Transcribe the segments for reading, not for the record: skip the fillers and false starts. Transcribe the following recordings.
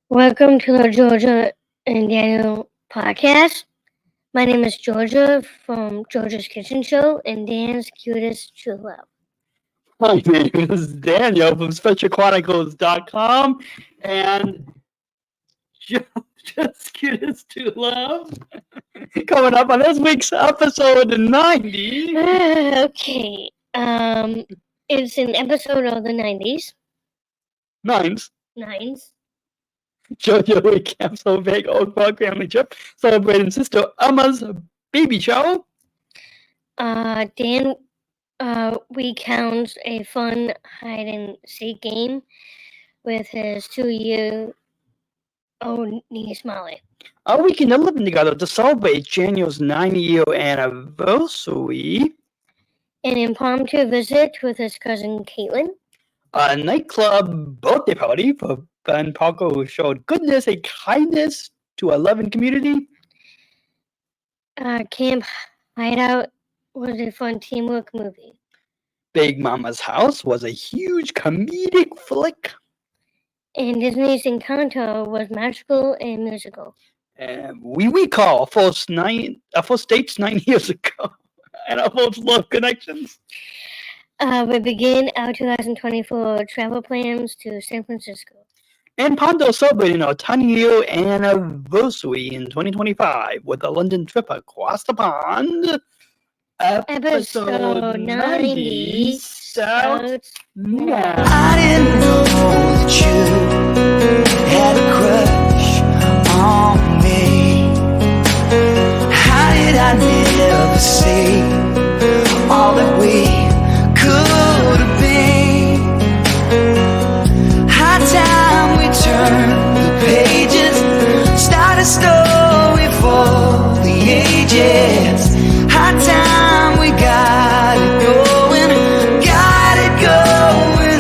Welcome to the Georgia and Daniel podcast. My name is Georgia from Georgia's Kitchen Show and Dan's Cutest True Love. My name is Daniel from SpecialChronicles.com and Georgia's Cutest to Love. Coming up on this week's episode 90. Okay. It's an episode of the 90s. Nines. Georgia recounts a big Oak Park family trip celebrating Sister Emma's baby shower. Dan recounts a fun hide and seek game with his 2-year-old niece Molly. A weekend of living together to celebrate Daniel's 9-year anniversary. An impromptu visit with his cousin Caitlin. A nightclub birthday party for Ben Parker, who showed goodness and kindness to a loving community. Camp Hideout was a fun teamwork movie. Big Mama's House was a huge comedic flick. And Disney's Encanto was magical and musical. And we recall our first dates 9 years ago and our first love connections. We begin our 2024 travel plans to San Francisco. And Pondo celebrating our 10-year anniversary in 2025 with a London trip across the pond. Episode 90 starts now. I didn't know that you had a crush on me. How did I never see all that we could have been? High time we turned the pages, start a story for the ages. High time we got it going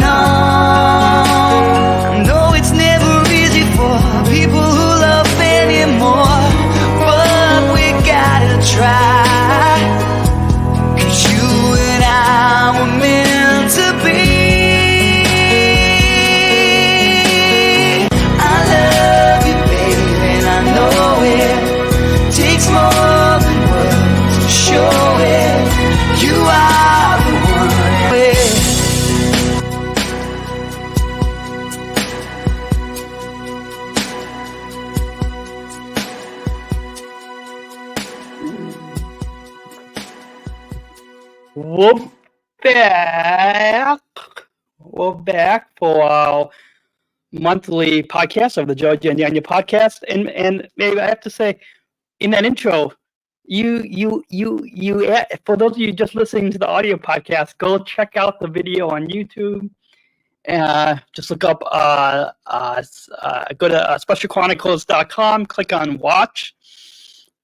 on. I know it's never easy for people who love anymore, but we gotta try, 'cause you and I were meant to be. I love you, baby, and I know it takes more than words to show it. You are the one. We're back. We're back for our monthly podcast of the Georgia and Daniel podcast. And maybe I have to say, in that intro, you for those of you just listening to the audio podcast, go check out the video on YouTube. Just look up go to SpecialChronicles.com, click on watch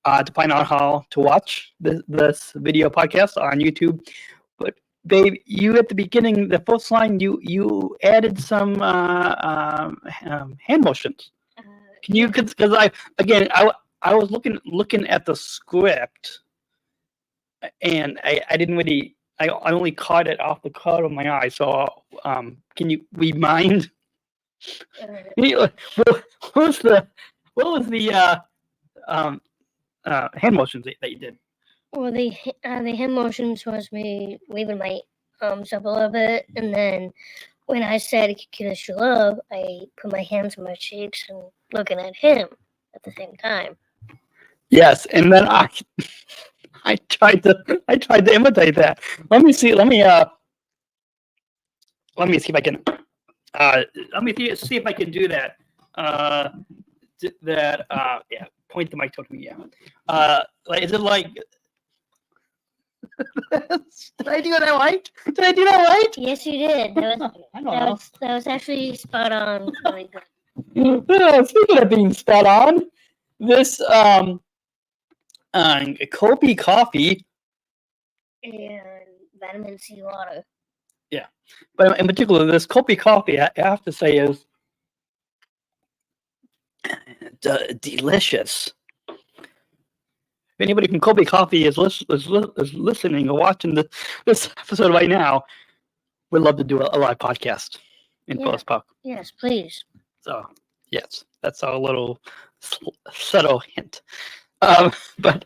to find out how to watch this video podcast on YouTube. But babe, you at the beginning, the first line, you added some hand motions. Can you? Because I was looking at the script, and I didn't really. I only caught it off the corner of my eye. So, can you remind? What was the hand motions that you did? Well, the hand motions was me waving my arms up a little bit, and then when I said "cutest true love," I put my hands on my cheeks and looking at him at the same time. Yes, and then I tried to imitate that. Let me see if I can. Let me see if I can do that. Yeah. Point the mic toward me. Yeah. Is it like? Did I do that right? Yes, you did. That was actually spot on. Really good. Speaking of being spot on, this Kobe coffee and vitamin C water. Yeah, but in particular, this Kobe coffee, I have to say, is delicious. If anybody from Kobe Coffee is listening or watching this episode right now, we'd love to do a live podcast in Forest Park. Yes, please. So Yes, that's our little subtle hint. But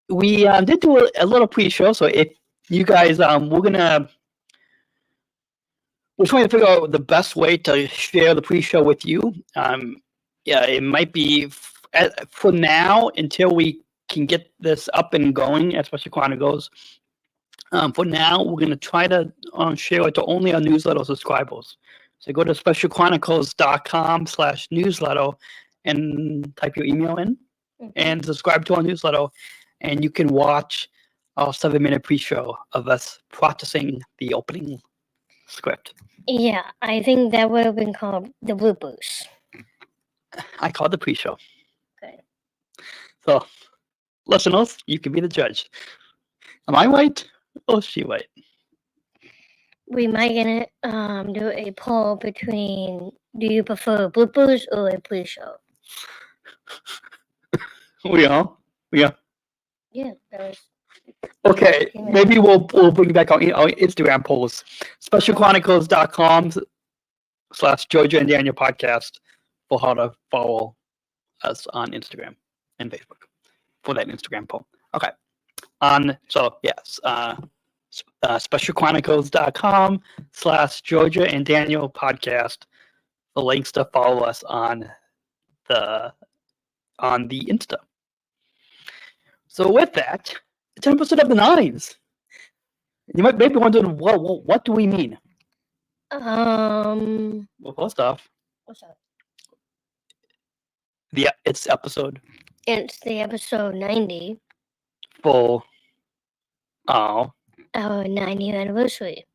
we did do a little pre-show, so if you guys, we're trying to figure out the best way to share the pre-show with you. Yeah, it might be for now until we can get this up and going, especially Chronicles. For now, we're going to try to share it to only our newsletter subscribers. So go to specialchronicles.com/newsletter and type your email in and subscribe to our newsletter, and you can watch our 7-minute pre-show of us practicing the opening script. Yeah, I think that would have been called the bloopers. I call it the pre-show. Okay. So, listeners, you can be the judge. Am I right or is she right? We might gonna do a poll between do you prefer bloopers or a pre-show? We are. Yeah, that was. Okay, maybe we'll bring back our Instagram polls. Specialchronicles.com/GeorgiaandDanielPodcast for how to follow us on Instagram and Facebook for that Instagram poll. Okay. So yes, specialchronicles.com/GeorgiaandDanielPodcast. The links to follow us on the Insta. So with that, it's an episode of the Nines. You might maybe wondering, what do we mean? Well, first off, What's up? it's episode. It's the episode 90. For our 90th anniversary.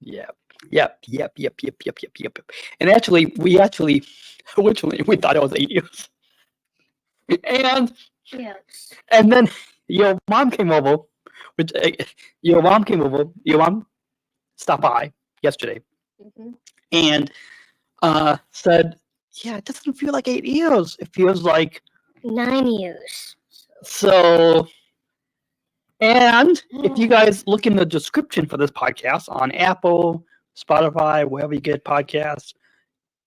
Yep. And actually, originally we thought it was 8 years. And yes. And then your mom came over. Your mom stopped by yesterday and said, "Yeah, it doesn't feel like 8 years. It feels like 9 years." So, and if you guys look in the description for this podcast on Apple, Spotify, wherever you get podcasts,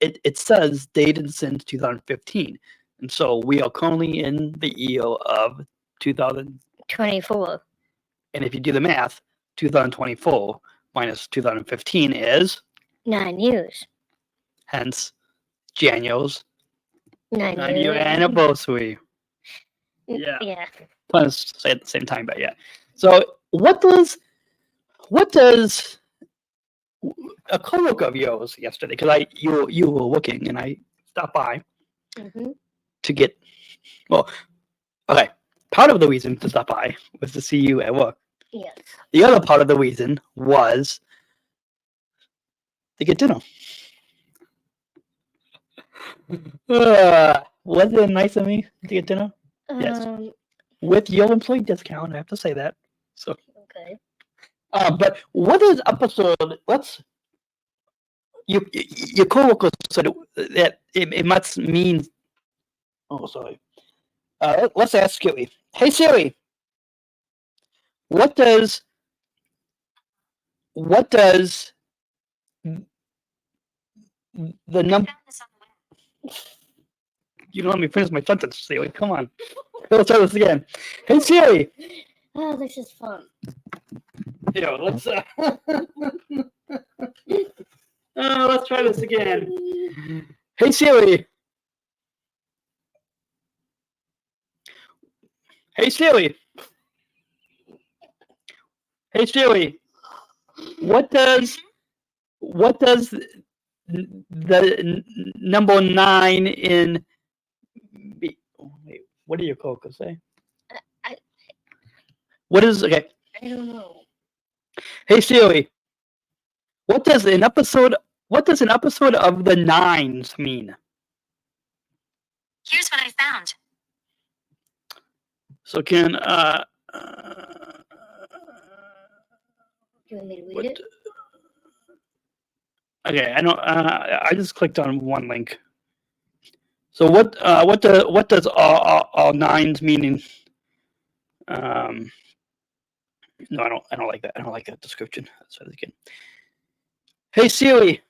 it says dated since 2015. And so we are currently in the year of 2024. And if you do the math, 2024 minus 2015 is 9 years. Hence, Daniel's 9-year anniversary. Yeah. Let's say at the same time, but yeah. So what does a coworker of yours yesterday? Because you were looking, and I stopped by to get. Well, okay. Part of the reason to stop by was to see you at work. Yes. The other part of the reason was to get dinner. Was it nice of me to get dinner? Yes. With your employee discount, I have to say that. So. Okay. But what is episode? Your coworker said that it must mean. Oh, sorry. Let's ask Siri. Hey Siri, what does the number? You don't let me finish my sentence, Siri. Come on. Let's try this again. Hey Siri. Oh, this is fun. Yo, let's let's try this again. Hey Siri. Hey Siri. Hey Siri. What does the number 9 in? Wait, what do your coworkers say? What is okay? I don't know. Hey Siri. What does an episode of the Nines mean? Here's what I found. So can You want me to read it? Okay, I know. I just clicked on one link. So what does all 9s mean in? No, I don't like that. I don't like that description. Let's try this again. Hey Siri,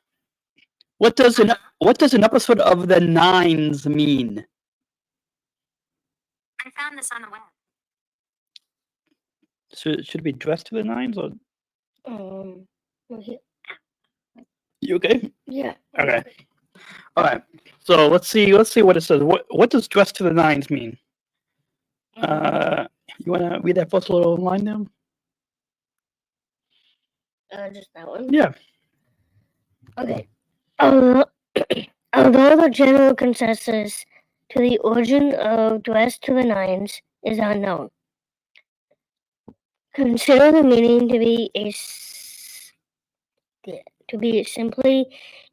What does an episode of the Nines mean? I found this on the web. Should it be dressed to the nines or Well, you okay? yeah. Okay. All right. So let's see what it says. What does dressed to the nines mean? You want to read that first little line down? Just that one. Yeah. Okay. Although the general consensus to the origin of dressed to the nines is unknown, consider the meaning to be simply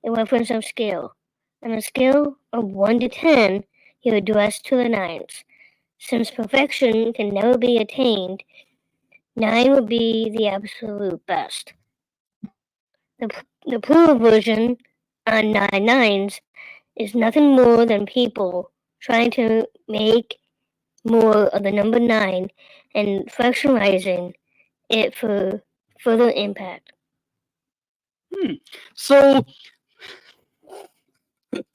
a reference of scale. On a scale of 1 to 10, you are dressed to the nines. Since perfection can never be attained, 9 would be the absolute best. The plural version on 9 nines is nothing more than people trying to make more of the number 9 and fractionalizing it for further impact. So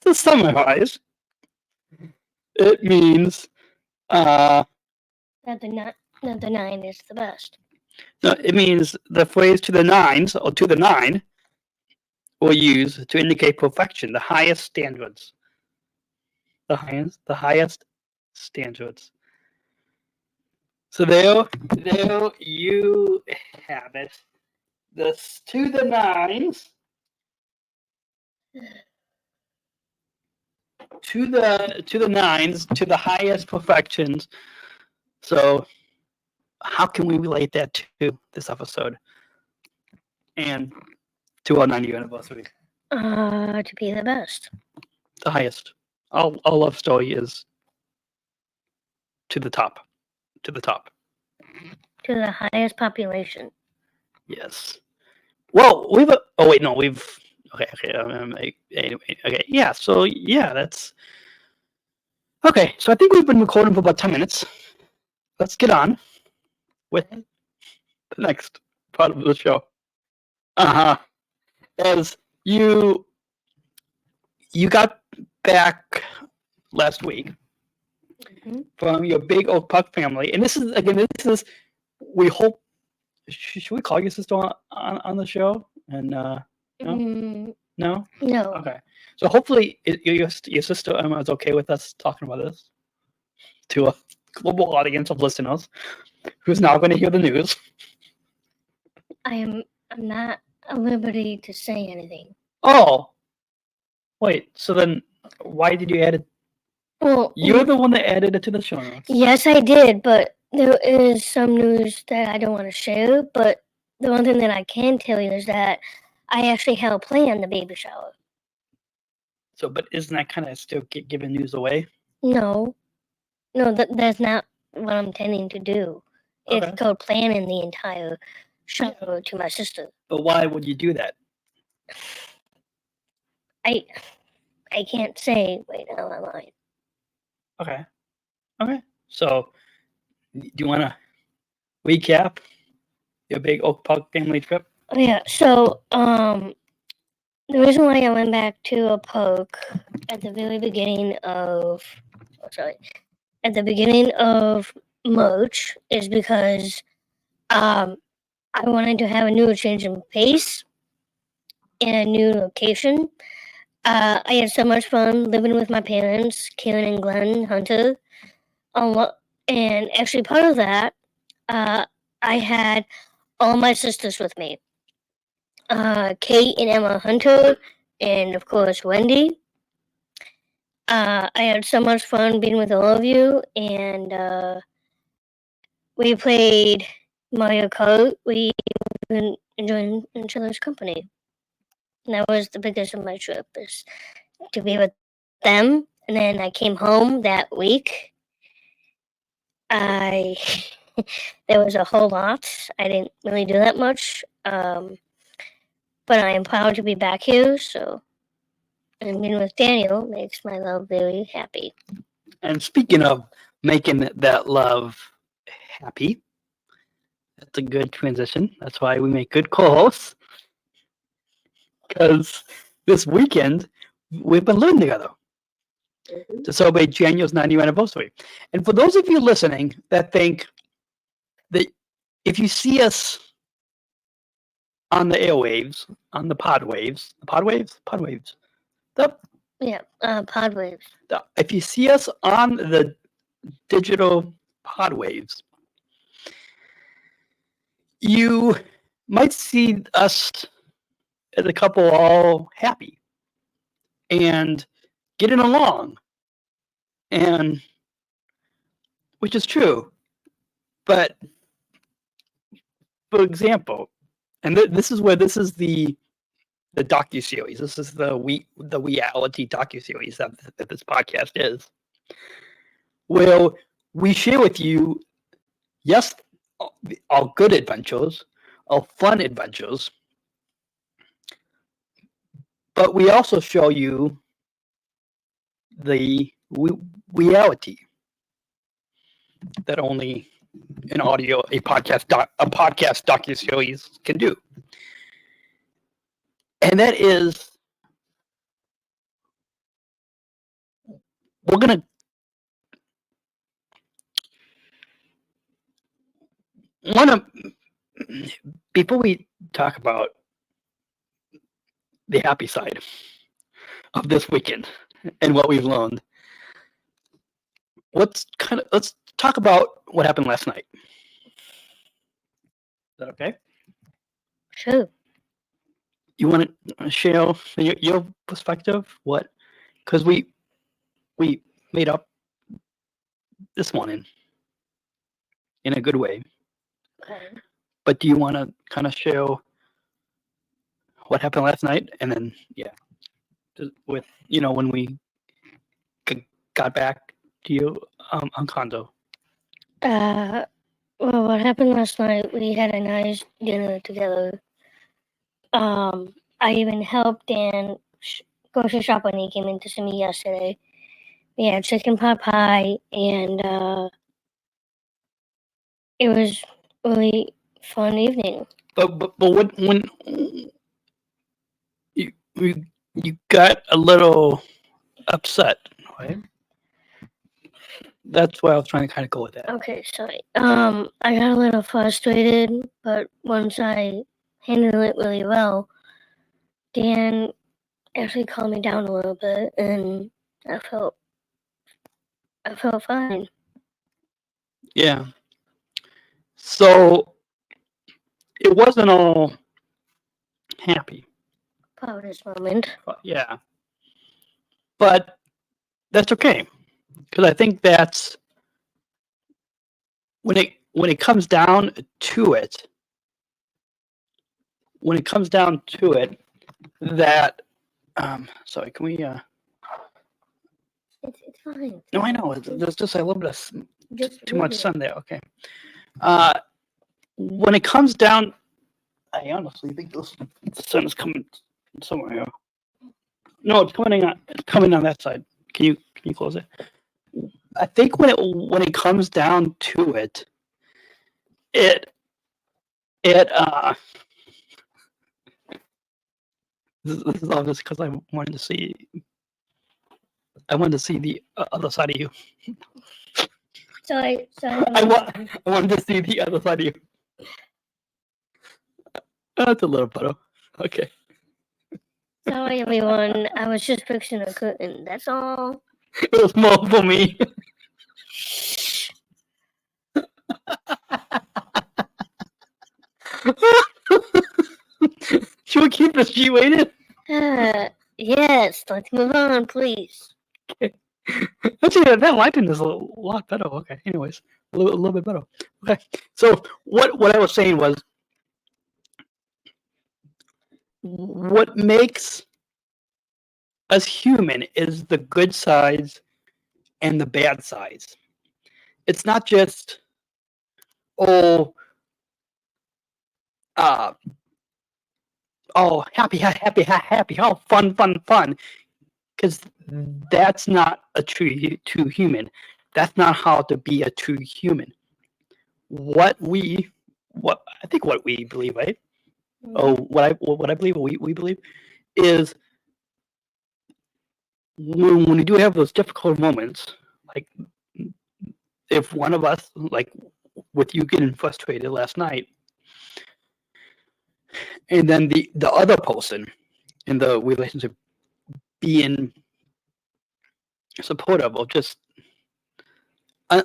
to summarize, it means That the 9 is the best. no, it means the phrase to the nines or to the nine will use to indicate perfection, the highest standards. The highest standards. So there you have it. This to the nines. To the nines, to the highest perfections. So how can we relate that to this episode and to our 90th anniversary? To be the best. The highest. Our love story is to the top. To the top. To the highest population. Yes. Well, okay. Anyway, okay. Yeah. So yeah, that's okay. So I think we've been recording for about 10 minutes. Let's get on with the next part of the show. As you got back last week from your Big Oak Park family, and this is we hope. Should we call your sister on the show? And no. No. Okay. So hopefully your sister Emma is okay with us talking about this to a global audience of listeners who's now going to hear the news. I'm not at liberty to say anything. Oh. Wait. So then, why did you add it? Well, You're the one that added it to the show notes. Yes, I did, but there is some news that I don't want to share. But the one thing that I can tell you is that I actually have a plan the baby shower. So, but isn't that kind of still giving news away? No, that's not what I'm intending to do. Okay. It's called planning the entire shower to my sister. But why would you do that? I can't say right now online. Okay. So, do you want to recap your Big Oak Park family trip? Oh, yeah. So, the reason why I went back to a park at the very beginning of, at the beginning of March is because, I wanted to have a new change in pace and a new location. I had so much fun living with my parents, Karen and Glenn Hunter. And actually, part of that, I had all my sisters with me. Kate and Emma Hunter, and of course, Wendy. I had so much fun being with all of you, and we played Mario Kart. We been enjoying each other's company. And that was the biggest of my trip, is to be with them. And then I came home that week. There was a whole lot. I didn't really do that much. But I am proud to be back here, and being with Daniel makes my love very happy. And speaking of making that love happy, that's a good transition. That's why we make good co-hosts. Because this weekend we've been living together to celebrate Daniel's 90th anniversary. And for those of you listening that think that if you see us on the airwaves, on the pod waves, pod waves, Yeah, pod waves. if you see us on the digital pod waves, you might see us as a couple all happy and getting along, and which is true. But for example, and this is the docu-series. This is the reality docu-series that this podcast is, where we share with you, yes, our good adventures, our fun adventures, but we also show you the reality that only an podcast docu-series can do. And that is, we're gonna before we talk about the happy side of this weekend and what we've learned, let's talk about what happened last night. Is that okay? Sure. You want to share your perspective? What? Because we made up this morning in a good way. Okay. But do you want to kind of share what happened last night, and then with when we got back to you Encanto? Well, what happened last night? We had a nice dinner together. I even helped Dan grocery shop when he came in to see me yesterday. We had chicken pot pie, and it was really fun evening. But when you got a little upset, right? That's why I was trying to kind of go with that. Okay, sorry. I got a little frustrated, but once I handled it really well, Dan actually calmed me down a little bit, and I felt fine. Yeah. So it wasn't all happy. Proudest moment. Yeah. But that's okay, because I think that's when it comes down to it. When it comes down to it, that sorry, can we? It's fine. No, I know. There's just a little bit of too much sun there. Okay. When it comes down, I honestly think the sun is coming somewhere here. No, it's coming on that side. Can you close it? I think when it comes down to it, this is all just because I wanted to see the other side of you. Sorry. I wanted to see the other side of you. That's a little better. Okay. Sorry, everyone. I was just fixing a curtain. That's all. It was more for me. Should we keep this G-rated? Yes. Let's move on, please. Okay. Actually, that lighting is a lot better. Okay. Anyways, a little bit better. Okay. So what I was saying was, what makes us human is the good sides and the bad sides. It's not just happy, oh, fun, because that's not a true human. That's not how to be a true human. What we believe, right? Oh, what I believe, we believe, is when we do have those difficult moments, like if one of us, like with you getting frustrated last night, and then the other person in the relationship being supportive of just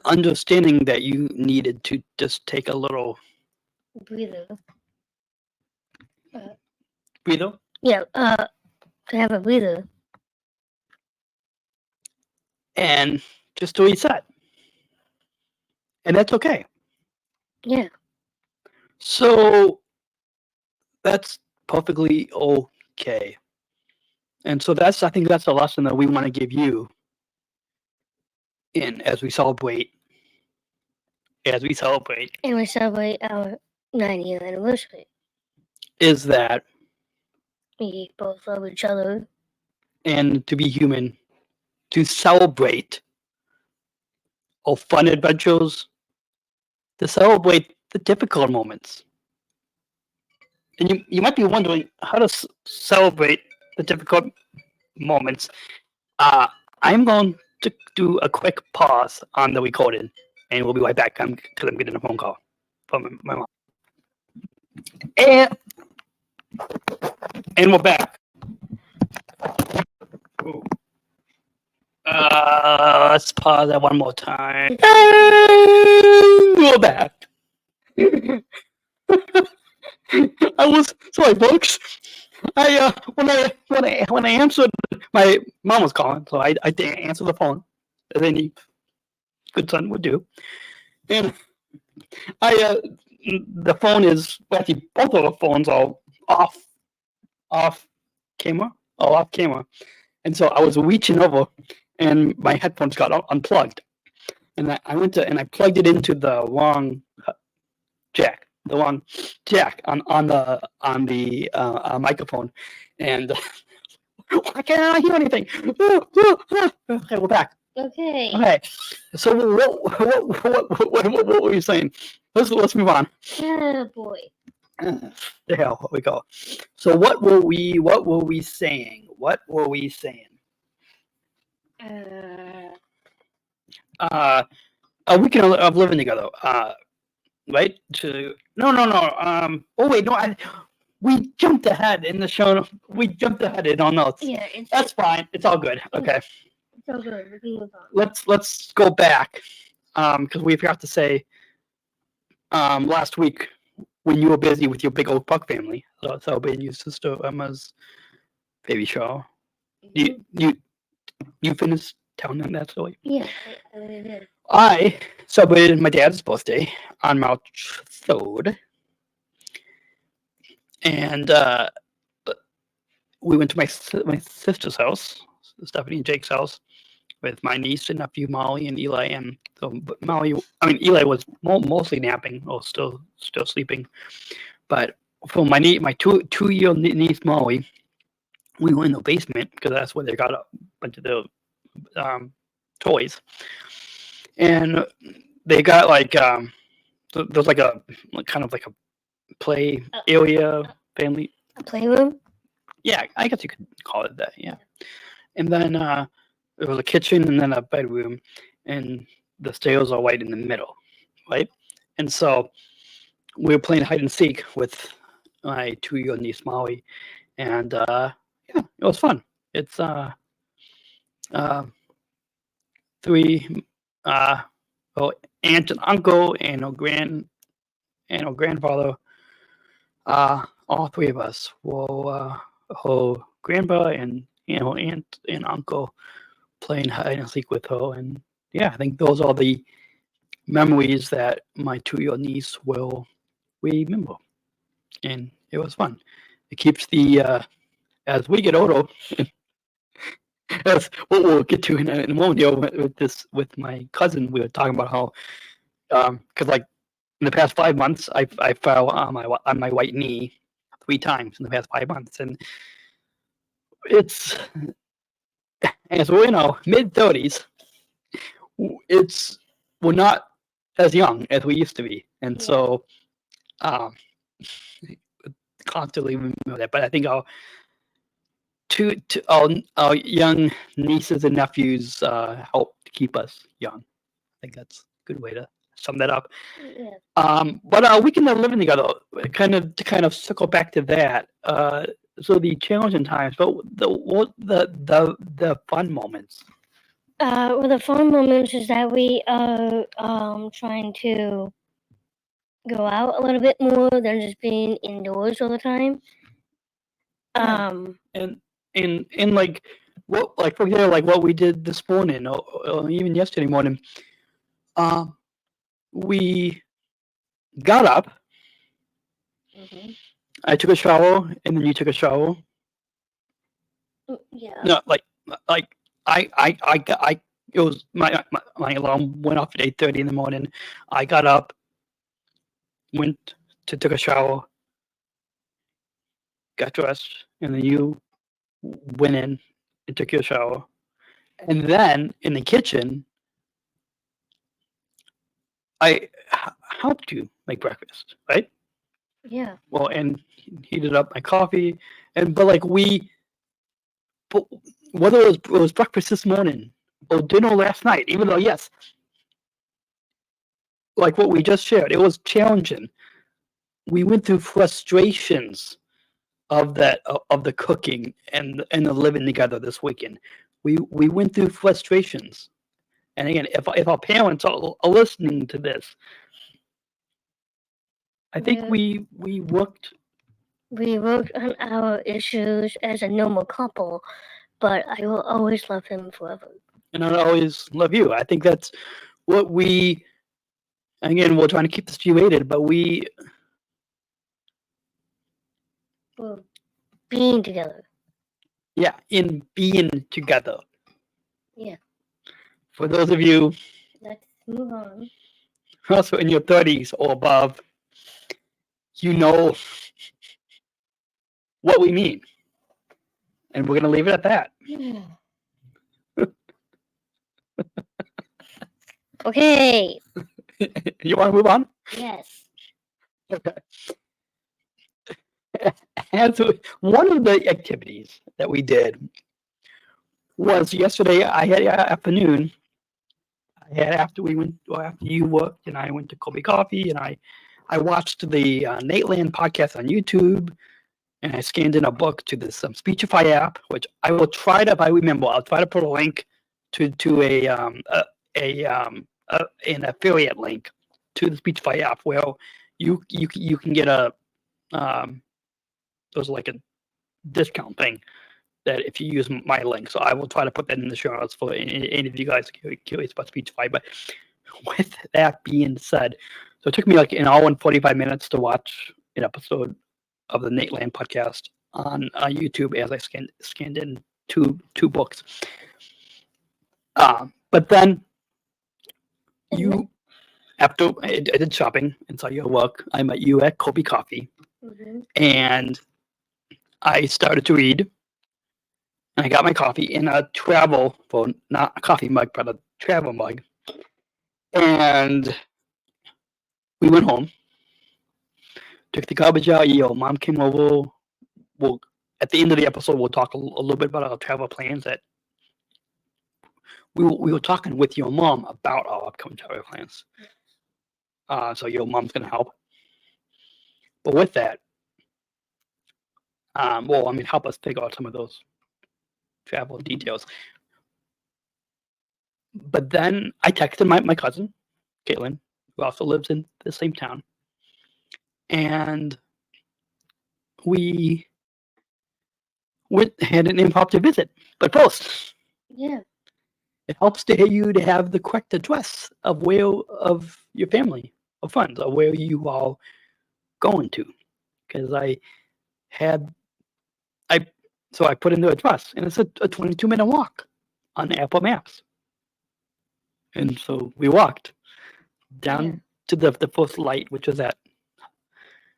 understanding that you needed to just take a little breather. breather Yeah, to have a breather. and just to reset. And that's okay. Yeah. So that's perfectly okay. And so I think that's a lesson that we want to give you in as we celebrate. And we celebrate our 90th anniversary. Is that We both love each other. and to be human, to celebrate our fun adventures, to celebrate the difficult moments. And you might be wondering how to celebrate the difficult moments. I'm going to do a quick pause on the recording, and we'll be right back because I'm getting a phone call from my mom. And we're back. Let's pause that one more time. And we're back. I was sorry, folks. When I answered, my mom was calling, so I didn't answer the phone as any good son would do. And the phone is actually both of the phones are off camera, and so I was reaching over, and my headphones got unplugged, and I went to and I plugged it into the wrong jack. The wrong jack on the microphone, and I can't hear anything. Okay, we're back. Okay. Okay, so what were you saying? Let's move on. Oh boy. The hell we go. So what were we saying? What were we saying? A weekend of living together. Right? No. Oh wait, no. We jumped ahead in the show. We jumped ahead in our notes. Yeah, that's fine. It's all good. Okay. It's all good. We can move on. Let's go back. Because we forgot to say. Last week when you were busy with your big old Puck family, celebrating your sister Emma's baby shower. You finished telling them that story? Yeah, I really did. I celebrated my dad's birthday on March 3rd, and we went to my sister's house, Stephanie and Jake's house, with my niece and nephew Molly and Eli. And so Eli was mostly napping or still sleeping, but for my 2-year-old niece Molly, we went in the basement because that's where they got a bunch of the toys, and they got like there's like a kind of like a play area, family A playroom. Yeah, I guess you could call it that. Yeah, and then there was a kitchen and then a bedroom, and the stairs are right in the middle, right? And so we were playing hide and seek with my 2-year-old niece Molly, and yeah, it was fun. It's three aunt and uncle and a grandfather. All three of us were her grandpa and aunt and uncle playing hide and seek with her, and yeah, I think those are the memories that my 2-year-old niece will remember, and it was fun. It keeps the as we get older. That's what we'll get to in a moment. With my cousin, we were talking about how because like in the past 5 months, I fell on my right knee 3 times in the past 5 months, and it's as we're in our mid-30s, we're not as young as we used to be, and so constantly remember that. But I think to our young nieces and nephews help to keep us young. I think that's a good way to sum that up. Yeah. But our weekend of living together, to kind of circle back to that. So the challenging times, but the fun moments. Well, the fun moments is that we are trying to go out a little bit more than just being indoors all the time. Yeah. And like what, like for example, like what we did this morning, or even yesterday morning. We got up. Mhm. I took a shower, and then you took a shower. Yeah. No, like I it was my alarm went off at 8:30 in the morning. I got up, went to took a shower, got dressed, and then you went in and took your shower. And then in the kitchen, I helped you make breakfast, right? Yeah. Well, and heated up my coffee, but whether it was breakfast this morning or dinner last night, even though yes, like what we just shared, it was challenging. We went through frustrations of that of the cooking and the living together this weekend. We went through frustrations, and again, if our parents are listening to this, I think Yeah. we worked. We worked on our issues as a normal couple, but I will always love him forever. And I always love you. I think that's what we. Again, we're trying to keep this G-rated, but We're being together. yeah, in being together. Yeah. For those of you Let's move on. also in your 30s or above, you know what we mean. And we're going to leave it at that. Okay. You want to move on? Yes. Okay. And so one of the activities that we did was yesterday. I had afternoon. I had after you worked, and I went to Kobe Coffee, and I watched the Nateland podcast on YouTube, and I scanned in a book to this Speechify app, which I will try to, if I remember, I'll try to put a link to an affiliate link to the Speechify app where you can get a there's like a discount thing that if you use my link. So I will try to put that in the show notes for any of you guys curious about Speechify. But with that being said, so it took me like an hour and 45 minutes to watch an episode of the Nateland podcast on YouTube as I scanned in two books. But then after I did shopping and saw your work, I met you at Kobe Coffee, and I started to read. And I got my coffee in a travel phone, not a coffee mug, but a travel mug. And we went home, took the garbage out. Your mom came over. At the end of the episode, we'll talk a little bit about our travel plans. That we were talking with your mom about our upcoming travel plans. So your mom's going to help. But with that, help us figure out some of those travel details. But then I texted my cousin, Caitlin, who also lives in the same town. And we had an impromptu visit. But first, Yeah. it helps to hear you to have the correct address of your family, of friends, of where you are going to. Because I put in the address, and it's a 22-minute walk on Apple Maps. And so we walked down to the first light, which was at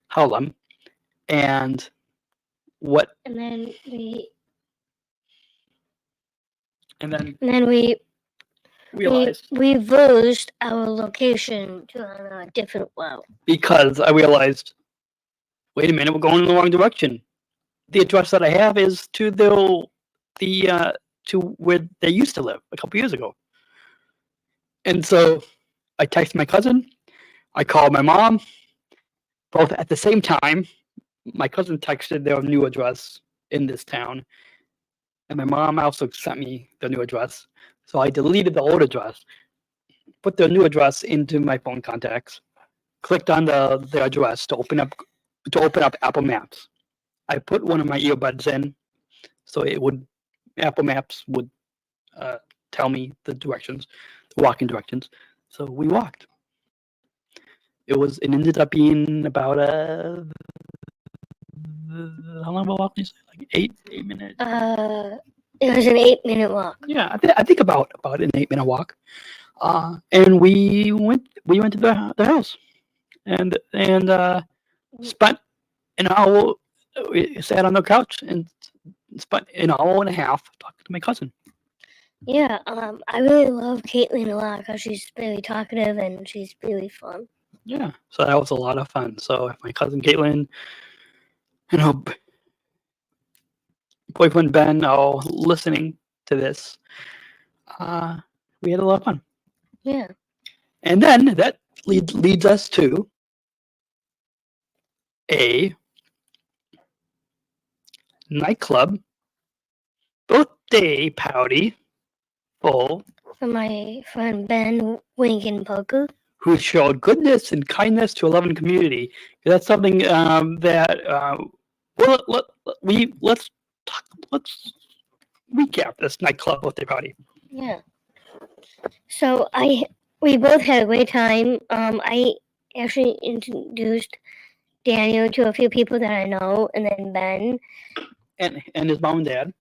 Harlem, and then we realized we reversed our location to a different route because I realized, wait a minute, we're going in the wrong direction. the address that I have is to the to where they used to live a couple years ago. And so I texted my cousin. I called my mom. Both at the same time. My cousin texted their new address in this town, and my mom also sent me the new address. So I deleted the old address, put the new address into my phone contacts, clicked on the address to open up Apple Maps. I put one of my earbuds in, so Apple Maps would tell me the directions, the walking directions. So we walked. It ended up being about how long of a walk? Like 8 minutes. It was an 8-minute walk. Yeah, I think about an 8-minute walk. And we went to the house, and spent an hour. We sat on the couch and spent an hour and a half talking to my cousin. Yeah, I really love Caitlin a lot because she's really talkative and she's really fun. Yeah, so that was a lot of fun. So if my cousin Caitlin, boyfriend Ben are listening to this, we had a lot of fun. Yeah. And then that leads us to a nightclub birthday party for my friend Ben Winkenpoku, who showed goodness and kindness to a loving community. That's something that let's recap this nightclub birthday party. Yeah. So we both had a great time. I actually introduced Daniel to a few people that I know, and then Ben and his mom and dad.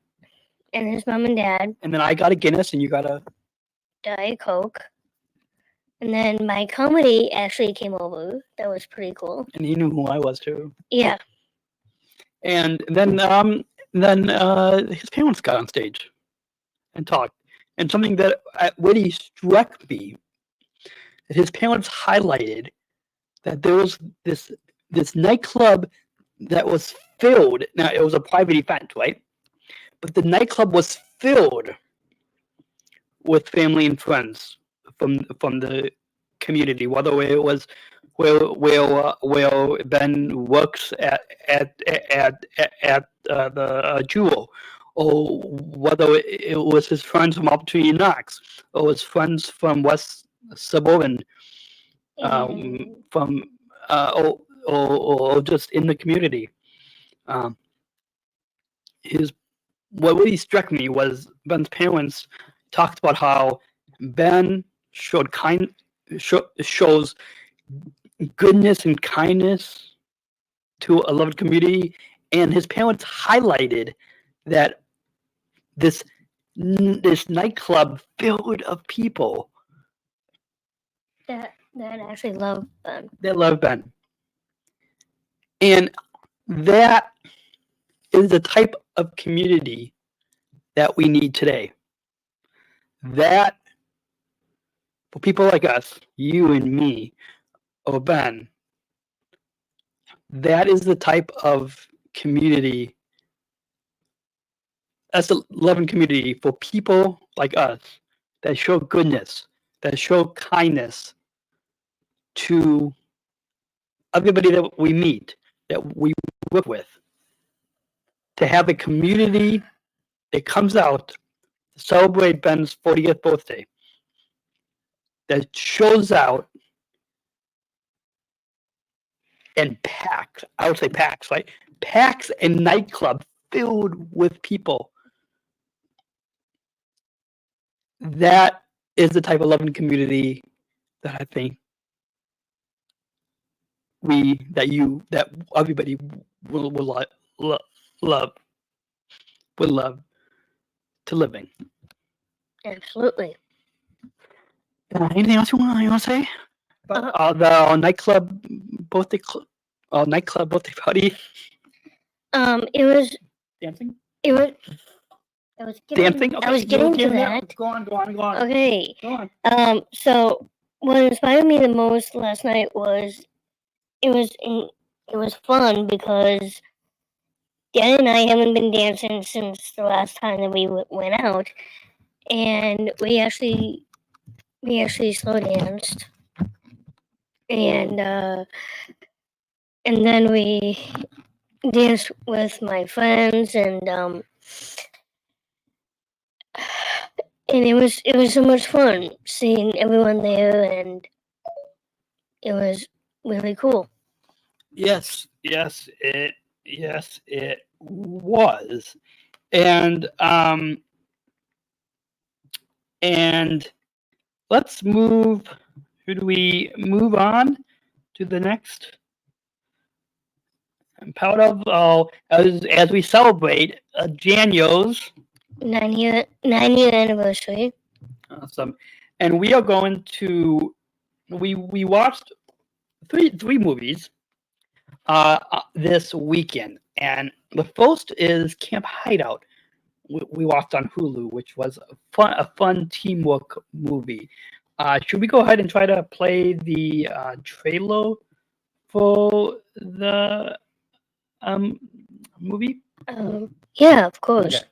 And his mom and dad. And then I got a Guinness, and you got a Diet Coke. And then my comedy actually came over. That was pretty cool. And he knew who I was too. Yeah. And then his parents got on stage and talked. And something that really struck me, that his parents highlighted that there was this nightclub that was filled. Now it was a private event, right? But the nightclub was filled with family and friends from the community, whether it was where Ben works at the Jewel, or whether it was his friends from Opportunity Knox, or his friends from West Suburban, or just in the community. What really struck me was Ben's parents talked about how Ben shows goodness and kindness to a loved community, and his parents highlighted that this nightclub filled of people that actually love Ben. That love Ben, and that is the type of community that we need today. That for people like us, you and me, or Ben, that is the type of community, that's the loving community for people like us that show goodness, that show kindness to everybody that we meet, that we work with. To have a community that comes out to celebrate Ben's 40th birthday, that shows out and packs, I would say packs, right? Packs a nightclub filled with people. That is the type of loving community that I think that everybody would love to live in. Absolutely. Anything else you want to say about the nightclub birthday party? It was dancing. It was. I was getting. Dancing. Okay. I was getting to that. Go on. Okay. Go on. So what inspired me the most last night was it was fun because Dan and I haven't been dancing since the last time that we went out, and we actually slow danced, and then we danced with my friends, and it was so much fun seeing everyone there, and it was really cool. Yes, it was. And let's move. Should we move on to the next? I'm proud of as we celebrate Janio's 9-year anniversary. Awesome, and we are going to we watched three movies this weekend, and the first is Camp Hideout. We watched on Hulu, which was a fun teamwork movie. Should we go ahead and try to play the trailer for the movie? Yeah, of course.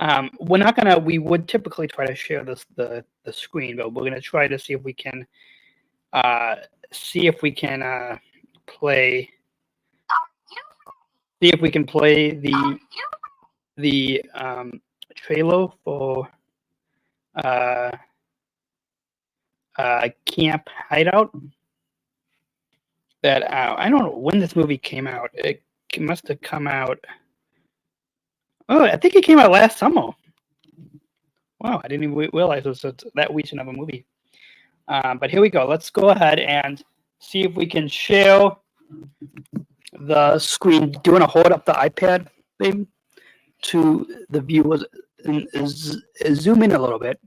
Okay. We would typically try to share the screen, but we're gonna try to see if we can play the trailer for Camp Hideout. That I don't know when this movie came out. It must have come out. Oh, I think it came out last summer. Wow, I didn't even realize it was that recent of a movie. But here we go. Let's go ahead and see if we can share the screen. Do you want to hold up the iPad, babe, to the viewers and zoom in a little bit?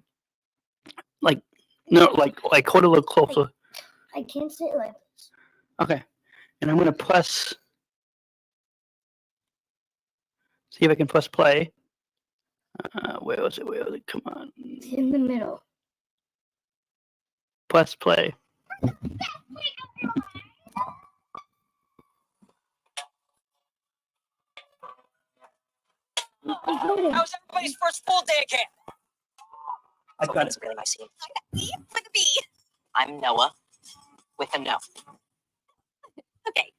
Like hold it a little closer. I can't say it like this. Okay, and I'm gonna press. See if I can press play. Where was it? Come on. It's in the middle. Press play. How's everybody's first full day at camp? I got it. It's really nice. Like a bee. I'm Noah with a no. Okay.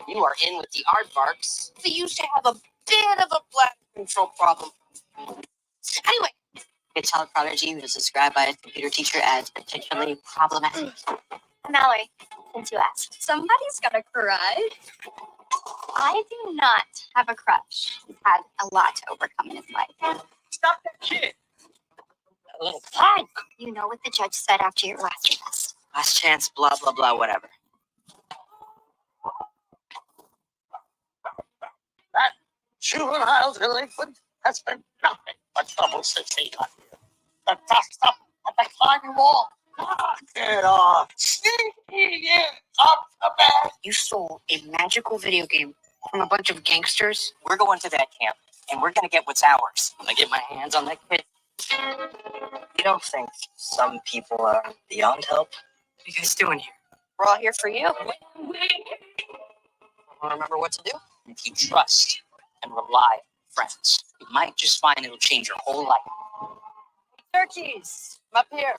You are in with the aardvarks. They used to have a bit of a black control problem. Anyway, a child prodigy who was described by a computer teacher as particularly problematic. Mallory, since you asked, somebody's got a crush. I do not have a crush. He's had a lot to overcome in his life. Stop that kid. A little punk. You know what the judge said after your last test. Last chance, blah, blah, blah, whatever. That juvenile delinquent has been nothing but trouble since he got here. The dust up at the climbing wall. Knock it off. Sneaking in up the bed. You stole a magical video game from a bunch of gangsters. We're going to that camp, and we're going to get what's ours. When I get my hands on that kid. You don't think some people are beyond help? What are you guys doing here? We're all here for you. Remember what to do? If you trust and rely on friends, you might just find it'll change your whole life. Turkeys, up here.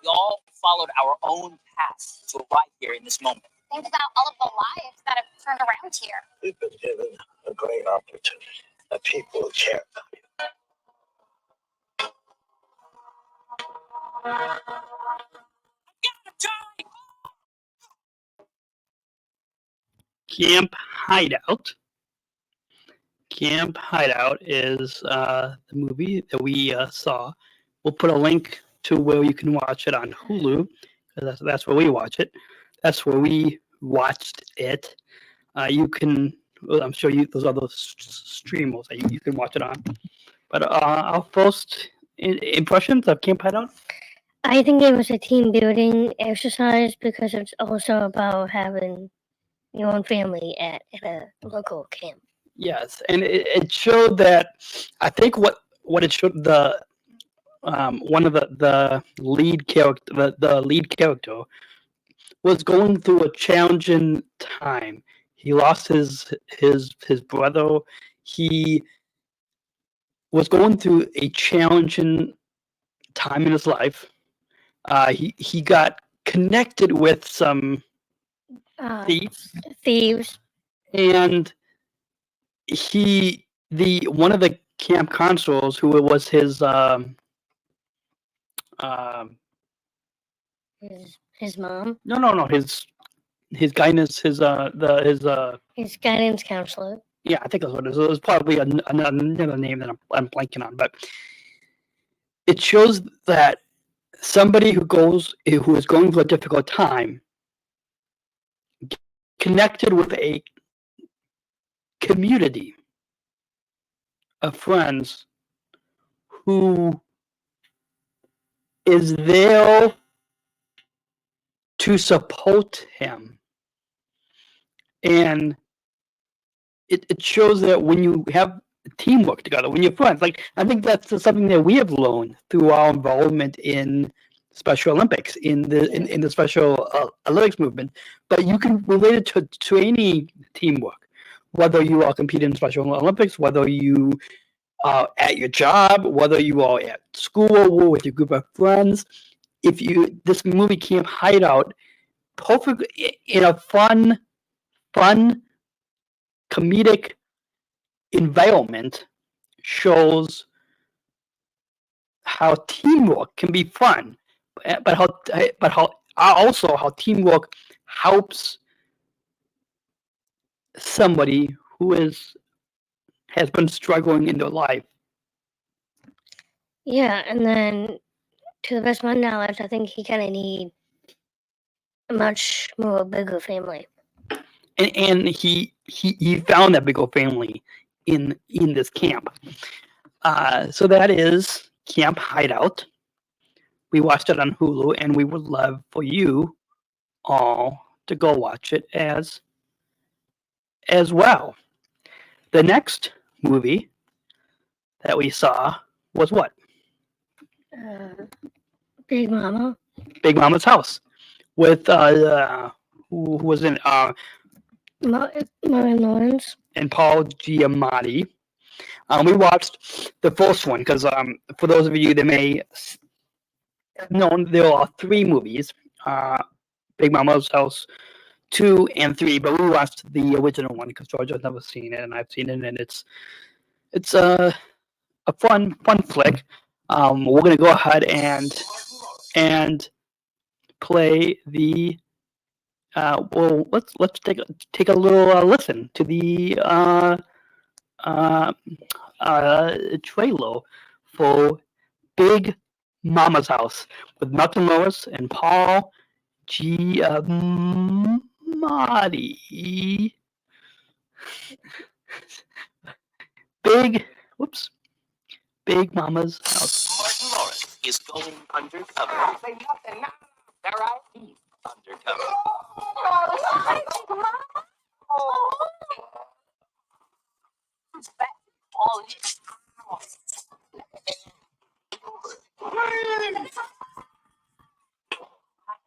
We all followed our own paths to arrive here in this moment. Think about all of the lives that have turned around here. We've been given a great opportunity. The people who care about you. Camp Hideout. Camp Hideout is the movie that we saw. We'll put a link to where you can watch it on Hulu. That's where we watch it. That's where we watched it. You can, I'm sure those are those streamers that you can watch it on. But our first impressions of Camp Hideout? I think it was a team building exercise because it's also about having your own family at a local camp. Yes, and it showed that, I think what it showed, one of the lead character, the lead character, was going through a challenging time. He lost his brother. He was going through a challenging time in his life. He got connected with some thieves, and one of the camp consuls, who was his his mom, no, his guidance, his guidance counselor. Yeah, I think that's what it is. It was probably another name that I'm blanking on, but it shows that somebody who is going through a difficult time connected with a community of friends who is there to support him. And it shows that when you have teamwork together, when you're friends, like, I think that's something that we have learned through our involvement in Special Olympics, in the Special Olympics movement. But you can relate it to any teamwork, whether you are competing in Special Olympics, whether you are at your job, whether you are at school with your group of friends. This movie Camp Hideout, perfect in a fun, comedic environment, shows how teamwork can be fun, but how teamwork helps somebody who has been struggling in their life. Yeah, and then, to the best of my knowledge, I think he kind of need a much more bigger family. And he found that bigger family in this camp. So that is Camp Hideout. We watched it on Hulu, and we would love for you all to go watch it as well. The next movie that we saw was what? Big Mama. Big Mama's House, with who was in Martin Lawrence and Paul Giamatti. We watched the first one because for those of you that may have known, there are 3 movies, Big Mama's House 2 and 3, but we watched the original one because Georgia's never seen it and I've seen it, and it's a fun flick. We're gonna go ahead and play the let's take a little listen to the trailer for Big Mama's House with Martin Lawrence and Paul Giamatti. Big Mama's House. Martin Lawrence is going undercover. Say nothing now. All right? He's undercover.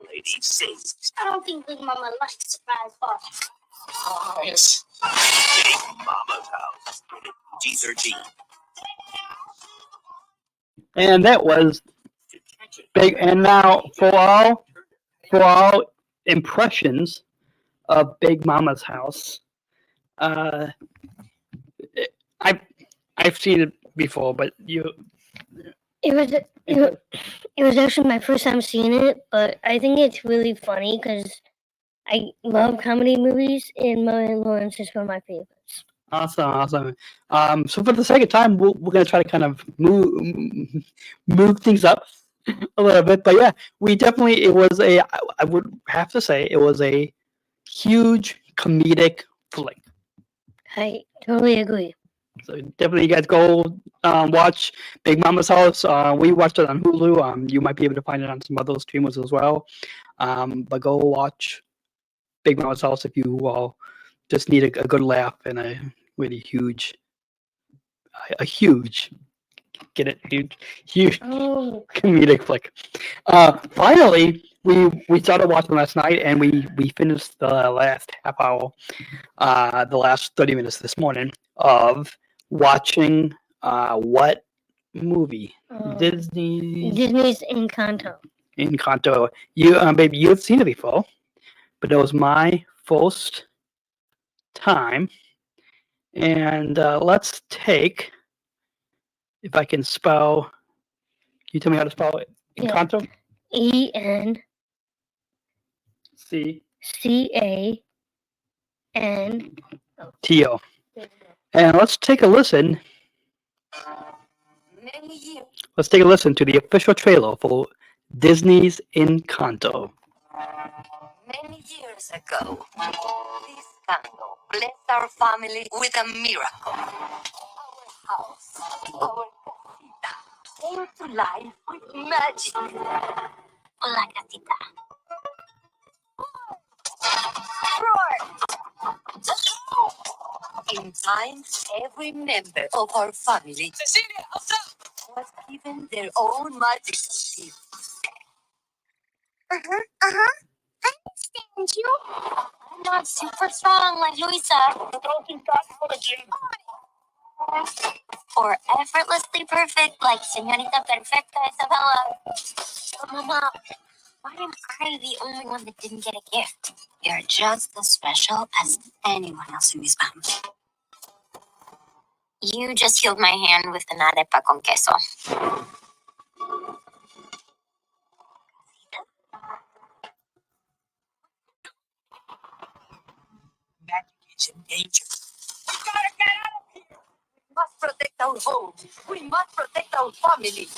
Lady sings. I don't think Big Mama likes surprise parties. Oh, yes. Big Mama's House. G13. And that was big. And now for all impressions of Big Mama's House, I've seen it before, but It was actually my first time seeing it, but I think it's really funny because I love comedy movies, and Martin Lawrence is one of my favorites. Awesome. So for the second time, we're gonna try to kind of move things up a little bit, but yeah, I would have to say it was a huge comedic flick. I totally agree. So definitely, you guys go watch Big Mama's House. We watched it on Hulu. You might be able to find it on some other streamers as well. But go watch Big Mama's House if you just need a good laugh and a really huge Get it? Huge Oh, comedic flick. Finally, we started watching last night, and we finished the last half hour, the last 30 minutes this morning of watching what movie? Disney's Encanto. Encanto. Baby, you've seen it before, but it was my first time. And let's take, if I can spell. Can you tell me how to spell it? Yeah. Encanto. ENCAN. T-O. And let's take a listen. Let's take a listen to the official trailer for Disney's Encanto. Many years ago, this candle blessed our family with a miracle. Our house, our casita, came to life with magic. Hola, gatita. Roar! In time, every member of our family was given their own magical gift. I understand you. I'm not super strong like Luisa. Or effortlessly perfect like Señorita Perfecta Isabella. But Mama, why am I the only one that didn't get a gift? You're just as special as anyone else in this family. You just healed my hand with an arepa con queso. Magic is in danger. We gotta get out of here. We must protect our home. We must protect our family.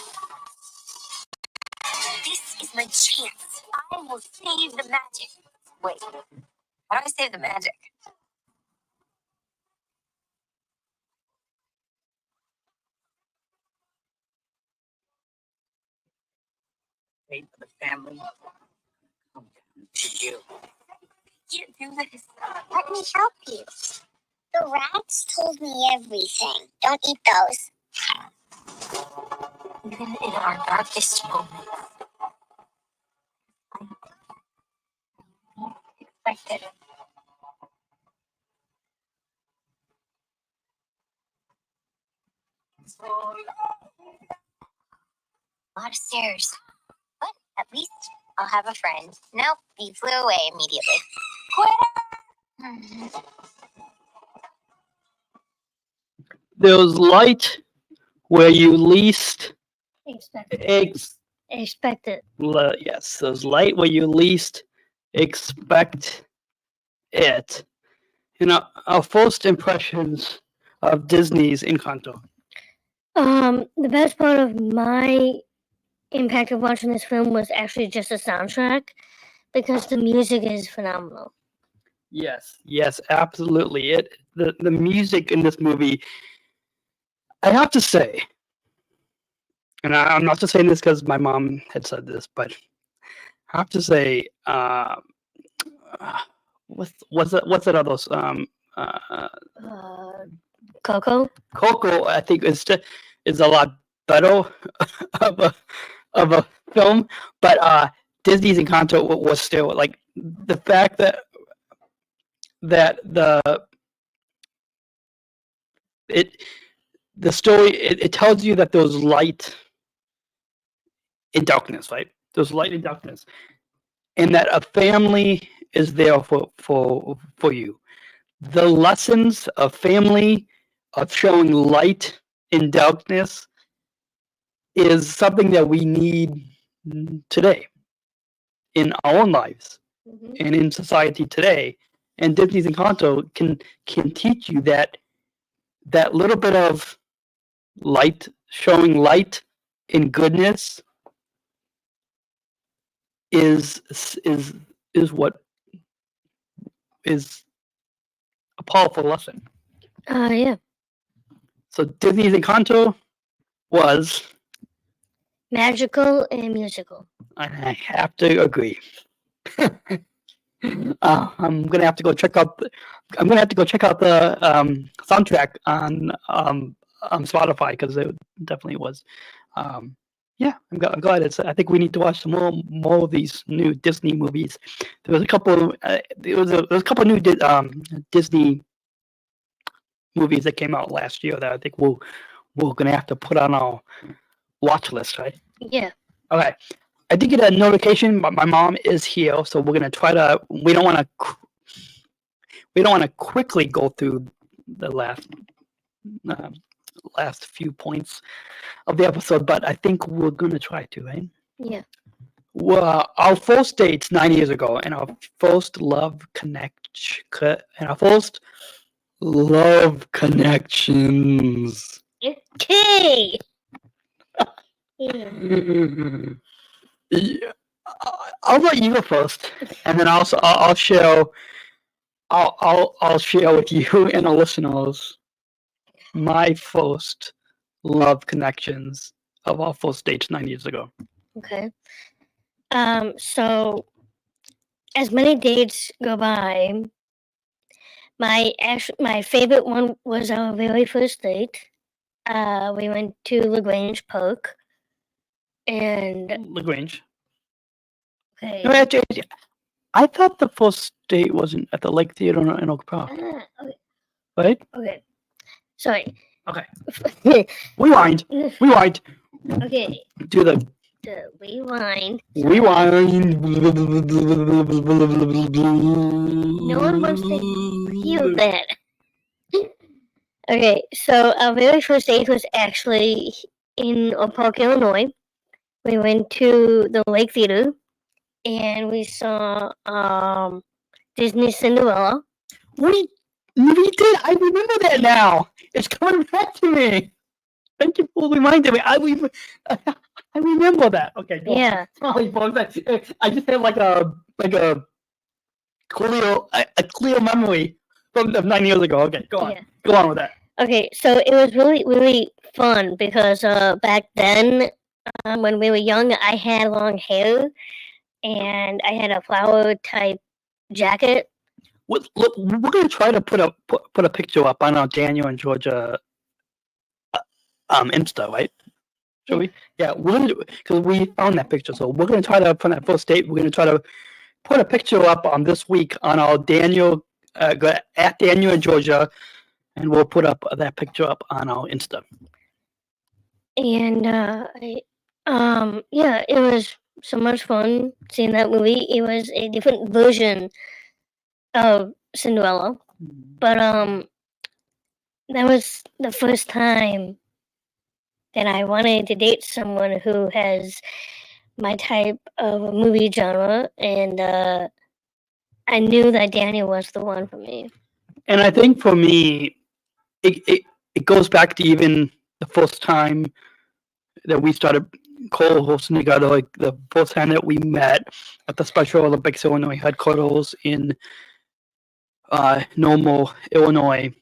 This is my chance. I will save the magic. Wait, how do I save the magic? Fate of the family come to you. Can't do this. Let me help you. The rats told me everything. Don't eat those. Even in our darkest moments, I expected it. A lot of stairs. But at least I'll have a friend. Nope, he flew away immediately. Quitter! There's light where you least Expect it. Yes, there's light where you least expect it. Our first impressions of Disney's Encanto. The best part of my impact of watching this film was actually just the soundtrack, because the music is phenomenal. Yes, absolutely. The music in this movie, I have to say, and I'm not just saying this because my mom had said this, but I have to say, what's that other Coco? Coco, I think is a lot better of a film, but Disney's Encanto was still like the fact that the story it tells you that there's light in darkness, right? There's light in darkness, and that a family is there for you. The lessons of family, of showing light in darkness, is something that we need today in our own lives and in society today. And Disney's Encanto can teach you that little bit of light, showing light in goodness, is what is a powerful lesson. Yeah. So Disney's Encanto was magical and musical. I have to agree. I'm gonna have to go check out. I'm gonna have to go check out the soundtrack on Spotify because it definitely was. Yeah, I'm glad it's. I think we need to watch some more of these new Disney movies. There was a couple. There was a couple new Disney movies that came out last year that I think we're gonna have to put on our watch list, right? Yeah. Okay. I did get a notification, but my mom is here, so we're gonna try to. We don't want to quickly go through the last few points of the episode, but I think we're gonna try to, right? Yeah. Well, our first dates 9 years ago, and our first love connections. Okay. Yeah, I'll let you go first, and then I'll share. I'll share with you and the listeners my first love connections of our first dates 9 years ago. Okay. So as many dates go by, my favorite one was our very first date. We went to LaGrange Park, and LaGrange. okay. No, actually, I thought the first date wasn't at the Lake Theater in Oak Park, Okay. right? Okay. Sorry. Okay. Rewind. Okay. Do the Rewind. rewind. No one wants to hear that. Okay, so our very first date was actually in Oak Park, Illinois. We went to the Lake Theater, and we saw Disney Cinderella. We did. I remember that now. It's coming back to me. Thank you for reminding me. I remember that. Okay. Go Yeah. on. I just had like a clear memory from 9 years ago. Okay, go on. Yeah. Go on with that. Okay, so it was really, really fun because back then, when we were young, I had long hair and I had a flower type jacket. Look, we're gonna try to put a picture up on our Daniel and Georgia Insta, right? Shall we? Yeah, we're gonna do because we found that picture. So we're gonna try to from that first date. We're gonna try to put a picture up on this week on our Daniel at Daniel and Georgia, and we'll put up that picture up on our Insta. And yeah, it was so much fun seeing that movie. It was a different version of Cinderella, but that was the first time that I wanted to date someone who has my type of movie genre, and I knew that Daniel was the one for me. And I think for me, it goes back to even the first time that we started co-hosting together, like the first time that we met at the Special Olympics Illinois headquarters in Normal, Illinois,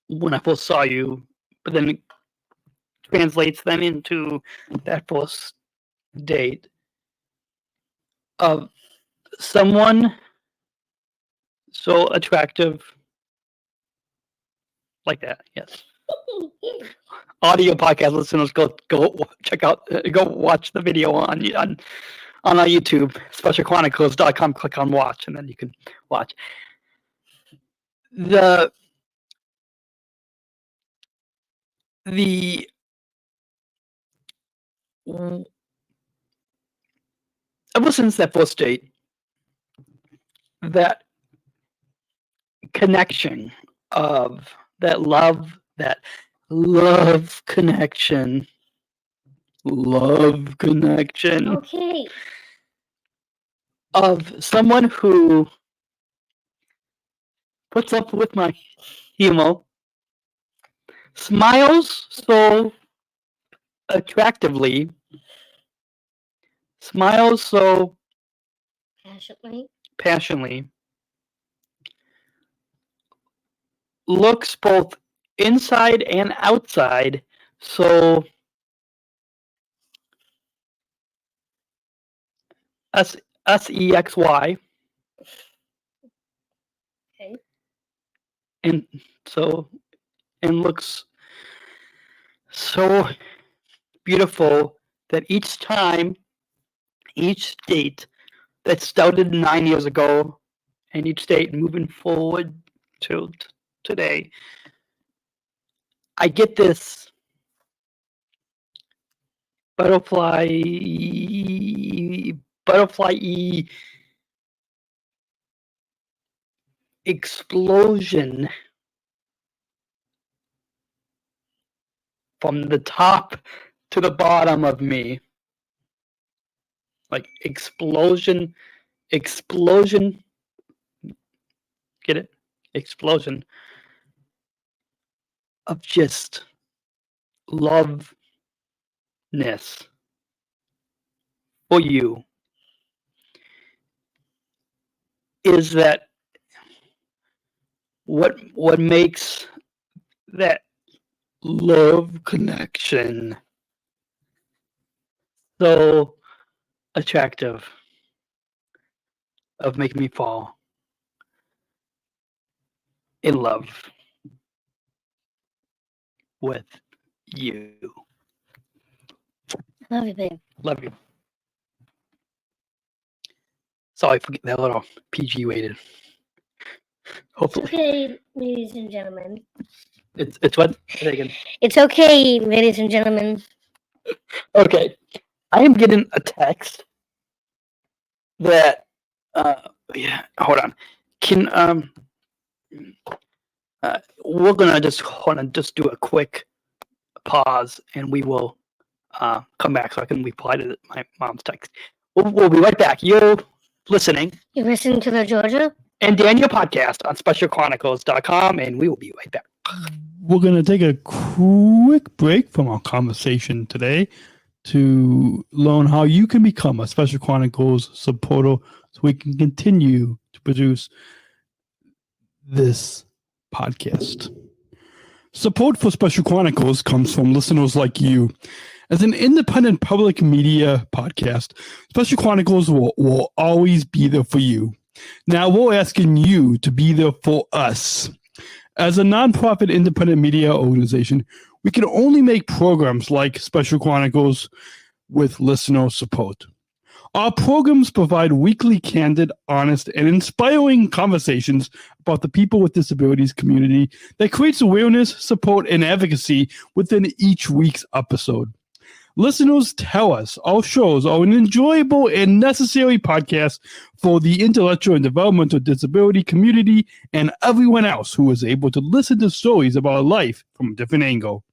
when I first saw you, but then it translates then into that first date of someone so attractive like that. Yes. Audio podcast listeners, go check out, go watch the video on our YouTube, specialchronicles.com. Click on watch, and then you can watch. The ever since that first date, that connection of that love connection. Okay. Of someone who puts up with my humor, smiles so attractively, smiles so passionately, looks both inside and outside so sexy, Okay. and looks so beautiful that each date that started 9 years ago, and each date moving forward to today, I get this butterfly explosion from the top to the bottom of me. Like explosion. Get it? Explosion of just loveness for you. Is that what makes that love connection so attractive, of making me fall in love with you. Love you, babe. Love you. Sorry for getting that little PG weighted. It's Hopefully. okay, ladies and gentlemen. It's what? Say again. It's okay, ladies and gentlemen. Okay. I am getting a text that yeah, hold on. Can we're gonna just do a quick pause, and we will come back so I can reply to my mom's text. We'll be right back. You're listening You're listening to the Georgia and Daniel podcast on specialchronicles.com, and we will be right back. We're going to take a quick break from our conversation today to learn how you can become a Special Chronicles supporter so we can continue to produce this podcast. Support for Special Chronicles comes from listeners like you. As an independent public media podcast, Special Chronicles will always be there for you. Now we're asking you to be there for us. As a nonprofit independent media organization, we can only make programs like Special Chronicles with listener support. Our programs provide weekly, candid, honest, and inspiring conversations about the people with disabilities community that creates awareness, support, and advocacy within each week's episode. Listeners tell us our shows are an enjoyable and necessary podcast for the intellectual and developmental disability community and everyone else who is able to listen to stories about life from a different angle.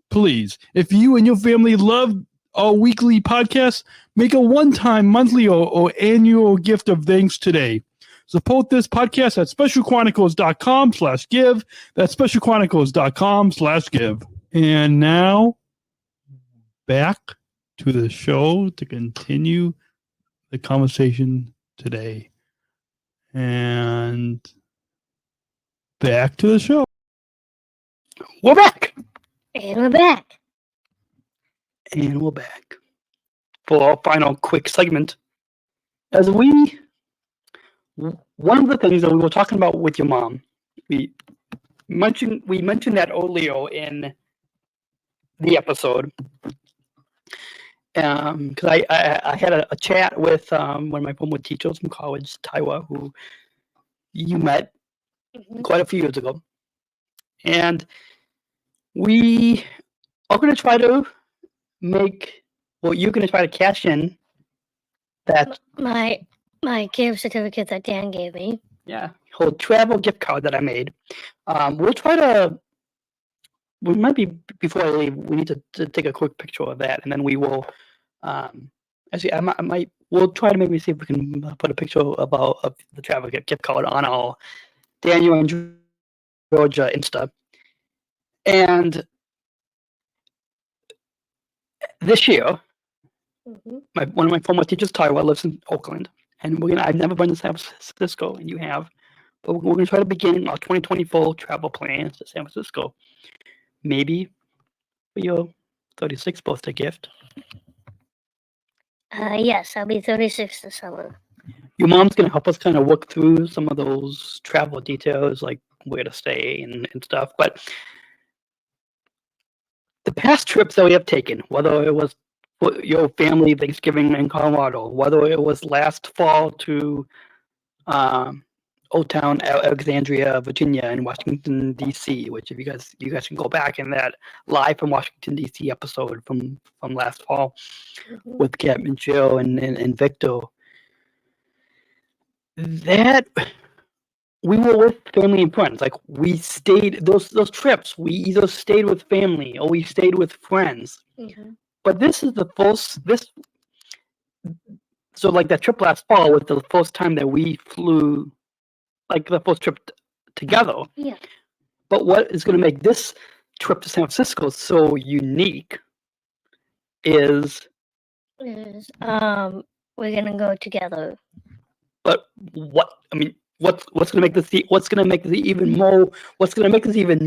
Please, if you and your family love our weekly podcast, make a one-time, monthly, or annual gift of thanks today. Support this podcast at specialchronicles.com/give. That's specialchronicles.com/give. And now, back to the show to continue the conversation today. And back to the show. We're back. and we're back. And we're back for our final quick segment. As one of the things that we were talking about with your mom, we mentioned that earlier in the episode. Because I had a chat with one of my former teachers from college, Taiwa, who you met quite a few years ago. And we are going to try to you're going to try to cash in that My gift certificate that Dan gave me. Yeah, whole travel gift card that I made. We'll try to. We might be before I leave. We need to take a quick picture of that, and then we will. Actually, I might. We'll try to maybe see if we can put a picture of the travel gift card on our Daniel and Georgia Insta. And this year, one of my former teachers, Taiwa, lives in Oakland, and I've never been to San Francisco, and you have, but we're going to try to begin our 2024 travel plans to San Francisco. Maybe for your 36th birthday gift. Yes, I'll be 36 this summer. Your mom's going to help us kind of work through some of those travel details, like where to stay and stuff. But the past trips that we have taken, whether it was your family Thanksgiving in Colorado, whether it was last fall to Old Town Alexandria, Virginia, and Washington D.C., which if you guys can go back in that live from Washington D.C. episode from last fall with Cap and Jill and Victor. That we were with family and friends. Like we stayed those trips. We either stayed with family or we stayed with friends. But this is the first So like that trip last fall was the first time that we flew, like the first trip together. Yeah. But what is going to make this trip to San Francisco so unique is we're gonna go together. But what's going to make this even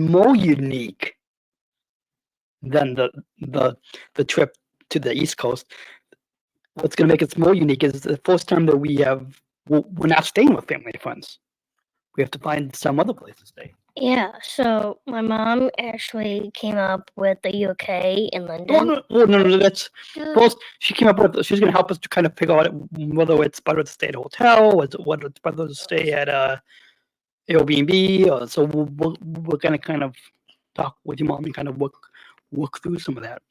more unique than the trip to the East Coast? What's going to make it more unique is the first time that we're not staying with family and friends. We have to find some other place to stay. Yeah, so my mom actually came up with the UK in London. No. That's first. She came up with. She's going to help us to kind of figure out whether it's better to stay at a hotel, whether it's better to stay at a Airbnb. So we're going to kind of talk with your mom and kind of work through some of that.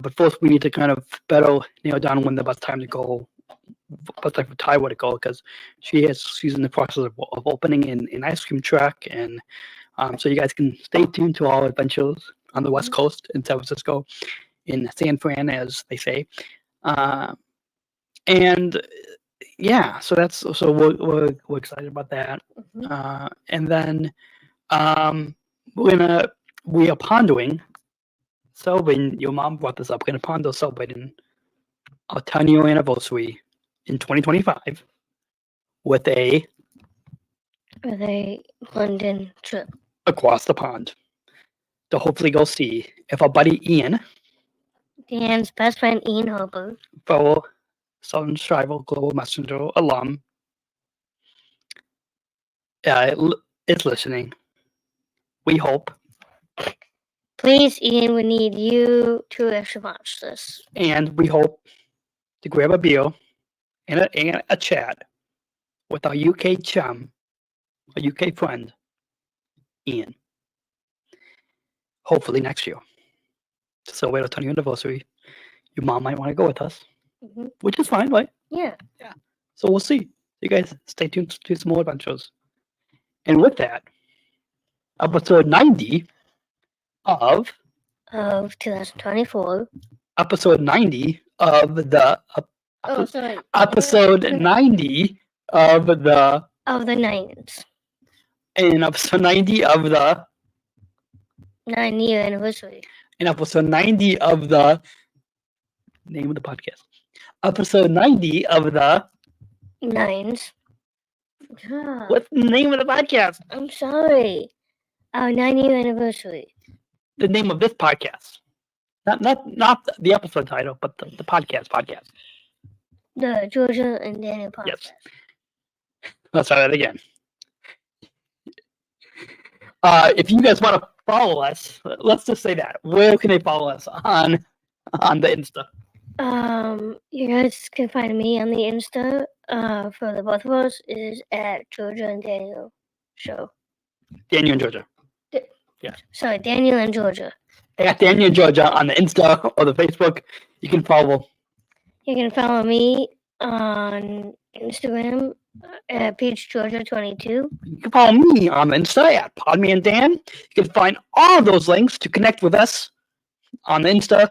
But first, we need to kind of better nail down when the best time to go. But like for Taiwan to go, because she's in the process of opening an ice cream truck, and so you guys can stay tuned to all adventures on the West Coast in San Francisco, in San Fran, as they say, and yeah, so we're excited about that, and then we are pondering. So when your mom brought this up, we're gonna ponder celebrating our 10-year anniversary in 2025 with a London trip across the pond to hopefully go see if our buddy Ian, Dan's best friend Ian Hopper, fellow Southern Strival Global Messenger alum, is listening. We hope. Please, Ian, we need you to actually watch this. And we hope to grab a beer and a chat with our UK chum, our UK friend, Ian. Hopefully next year. To celebrate our 10th anniversary. Your mom might want to go with us, which is fine, right? Yeah. So we'll see. You guys stay tuned to some more adventures. And with that, episode 90 of 2024. Episode 90 of the episode 90 of the 9s. And episode 90 of the 9-year anniversary. And episode 90 of the name of the podcast. Episode 90 of the 9s. What's the name of the podcast? I'm sorry. Our 9-year anniversary. The name of this podcast. Not the episode title, but the podcast. The Georgia and Daniel podcast. Yes. Let's try that again. If you guys want to follow us, let's just say that. Where can they follow us on the Insta? You guys can find me on the Insta. For the both of us is at Georgia and Daniel Show. Daniel and Georgia. Yeah. Sorry, Daniel and Georgia. At Daniel and Georgia on the Insta or the Facebook. You can follow. You can follow me on Instagram at PeachGeorgia22. You can follow me on the Insta at PodMeandDan. You can find all of those links to connect with us on the Insta.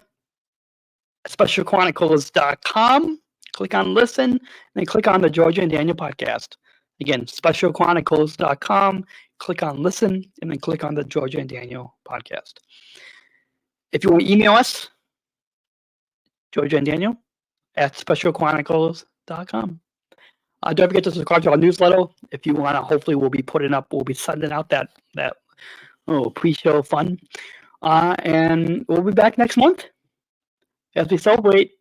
SpecialChronicles.com. Click on listen, and then click on the Georgia and Daniel podcast. Again, SpecialChronicles.com. Click on listen, and then click on the Georgia and Daniel podcast. If you want to email us, Georgia and Daniel at SpecialChronicles.com. Don't forget to subscribe to our newsletter. If you want to, hopefully we'll be sending out that pre-show fun. And we'll be back next month as we celebrate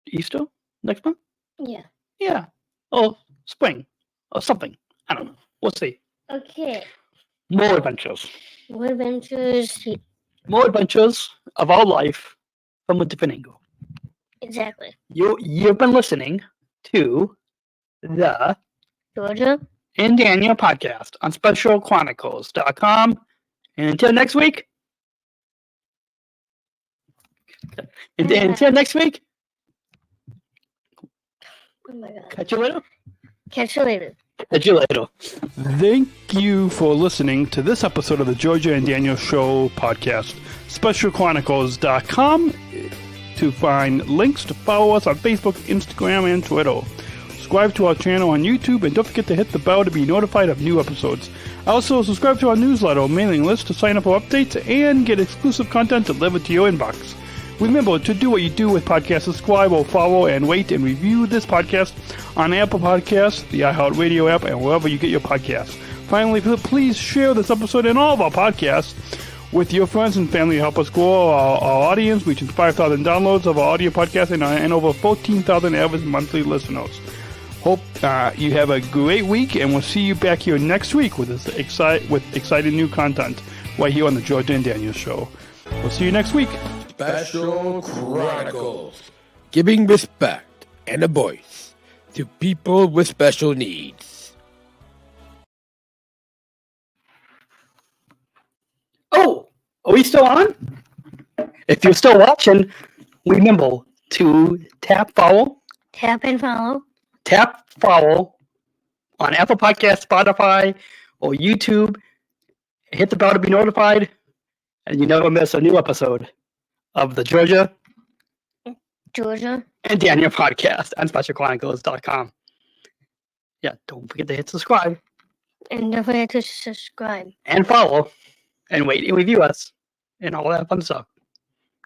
Easter next month. Yeah. Or spring or something. I don't know. We'll see. Okay. More adventures. more adventures of our life from a different angle. Exactly. You've been listening to the Georgia? and Daniel podcast on specialchronicles.com. And until next week, until next week, Oh my God. catch you later. Catch you later. Catch you later. Thank you for listening to this episode of the Georgia and Daniel Show podcast. SpecialChronicles.com to find links to follow us on Facebook, Instagram, and Twitter. Subscribe to our channel on YouTube, and don't forget to hit the bell to be notified of new episodes. Also, subscribe to our newsletter or mailing list to sign up for updates and get exclusive content delivered to your inbox. Remember to do what you do with podcasts: subscribe or follow and rate and review this podcast on Apple Podcasts, the iHeartRadio app, and wherever you get your podcasts. Finally, please share this episode and all of our podcasts with your friends and family to help us grow our audience, reaching 5,000 downloads of our audio podcast and over 14,000 average monthly listeners. Hope you have a great week, and we'll see you back here next week with exciting new content right here on the Georgia and Daniel Show. We'll see you next week. Special Chronicles, giving respect and a voice to people with special needs. Oh, are we still on? If you're still watching, remember to tap and follow. Tap follow on Apple Podcasts, Spotify, or YouTube. Hit the bell to be notified, and you never miss a new episode of the Georgia and Daniel podcast on SpecialChronicles.com. Yeah, don't forget to hit subscribe. And don't forget to subscribe. And follow. And rate and review us. And all that fun stuff.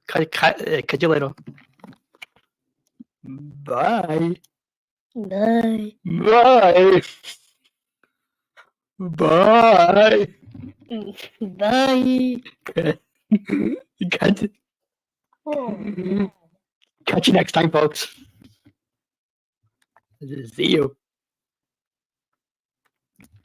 Catch you later. Bye. Bye. Bye. Bye. Bye. Catch you next time, folks. See you.